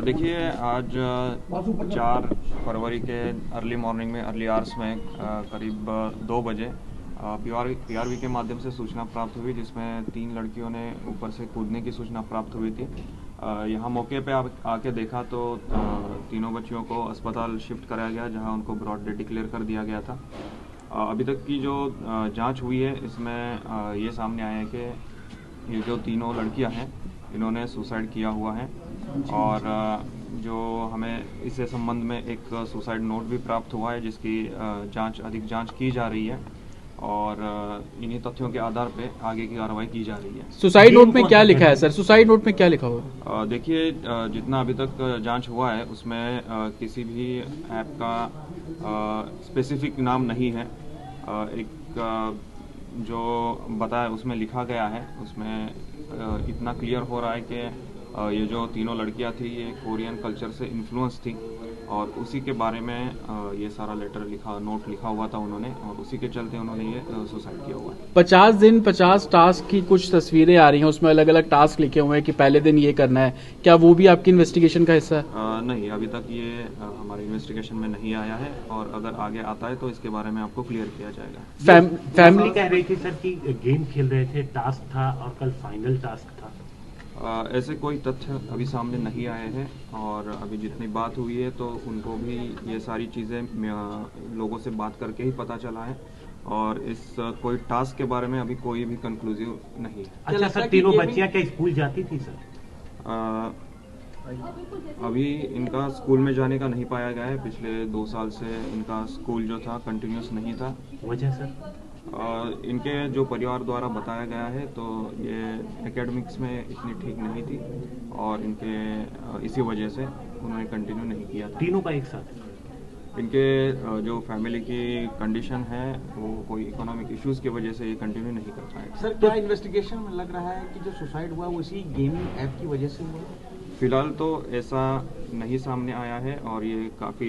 देखिए आज 4 फरवरी के अर्ली मॉर्निंग में अर्ली आवर्स में करीब 2 बजे पीआरवी के माध्यम से सूचना प्राप्त हुई, जिसमें 3 लड़कियों ने ऊपर से कूदने की सूचना प्राप्त हुई थी। यहाँ मौके पे आके देखा तो तीनों बच्चियों को अस्पताल शिफ्ट कराया गया, जहाँ उनको ब्रॉड डेथ डिक्लेयर कर दिया गया था। अभी तक की जो जांच हुई है, इसमें ये सामने आया है कि ये जो तीनों लड़कियां हैं, इन्होंने सुसाइड किया हुआ है और जो हमें इससे संबंध में एक सुसाइड नोट भी प्राप्त हुआ है, जिसकी अधिक जांच की जा रही है और इन्हीं तथ्यों के आधार पे आगे की कार्रवाई की जा रही है। सुसाइड नोट में क्या लिखा है सर? सुसाइड नोट में क्या लिखा हुआ है? देखिए, जितना अभी तक जांच हुआ है उसमें किसी भी ऐप का स्पेसिफिक नाम नहीं है। एक जो बताया उसमें लिखा गया है, उसमें इतना क्लियर हो रहा है कि ये जो तीनों लड़कियां थी ये कोरियन कल्चर से इन्फ्लुएंस थी और उसी के बारे में ये सारा नोट लिखा हुआ था उन्होंने, और उसी के चलते उन्होंने ये सुसाइड किया हुआ है। 50 दिन 50 टास्क की कुछ तस्वीरें आ रही हैं, उसमें अलग अलग टास्क लिखे हुए हैं कि पहले दिन ये करना है। क्या वो भी आपकी इन्वेस्टिगेशन का हिस्सा है? नहीं, अभी तक ये हमारे इन्वेस्टिगेशन में नहीं आया है और अगर आगे आता है तो इसके बारे में आपको क्लियर किया जाएगा। फैमिली कह रही थी सर कि गेम खेल रहे थे, टास्क था और कल फाइनल टास्क था। ऐसे कोई तथ्य अभी सामने नहीं आए हैं और अभी जितनी बात हुई है तो उनको भी ये सारी चीज़ें लोगों से बात करके ही पता चला है और इस कोई टास्क के बारे में अभी कोई भी कंक्लूसिव नहीं है। अच्छा सर, तीनों बच्चियां क्या स्कूल जाती थी सर? अभी इनका स्कूल में जाने का नहीं पाया गया है। पिछले 2 साल से इनका स्कूल जो था कंटिन्यूस नहीं था। वजह सर? इनके जो परिवार द्वारा बताया गया है तो ये एकेडमिक्स में इतनी ठीक नहीं थी और इनके इसी वजह से उन्होंने कंटिन्यू नहीं किया था। तीनों का एक साथ? इनके जो फैमिली की कंडीशन है वो कोई इकोनॉमिक इश्यूज की वजह से ये कंटिन्यू नहीं कर पाए। सर, क्या इन्वेस्टिगेशन में लग रहा है कि जो सुसाइड हुआ वो इसी गेमिंग ऐप की वजह से हुआ? फिलहाल तो ऐसा नहीं सामने आया है और ये काफ़ी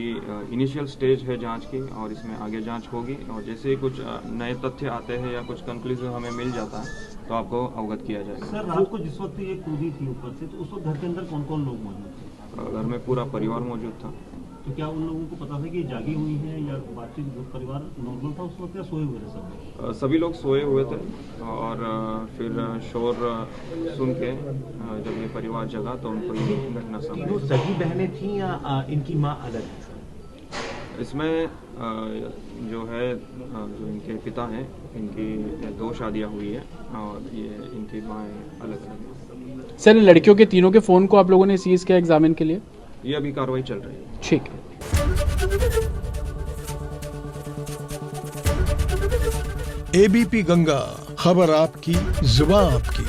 इनिशियल स्टेज है जांच की और इसमें आगे जांच होगी और जैसे ही कुछ नए तथ्य आते हैं या कुछ कंक्लूजन हमें मिल जाता है तो आपको अवगत किया जाएगा। सर, रात को जिस वक्त ये कूदी थी ऊपर से, तो उस वक्त घर के अंदर कौन कौन लोग मौजूद थे? घर में पूरा परिवार मौजूद था। तो क्या उन लोगों को पता था कि जागी हुई है या बातचीत, परिवार नॉर्मल था उस वक्त या सोए हुए थे सब? सभी लोग सोए हुए थे और फिर शोर सुन के जब ये परिवार जगा तो उनको ये घटना सामने। तीनों सगी बहनें थीं या इनकी माँ अलग है? इसमें जो है जो इनके पिता हैं, इनकी 2 शादियाँ हुई है और ये इनकी माएँ अलग अलग हैं। सर, इन लड़कियों के तीनों के फोन को आप लोगों ने सीज किया एग्जामिन के लिए? ये अभी कार्रवाई चल रही है। ठीक है। एबीपी गंगा, खबर आपकी, जुबान आपकी।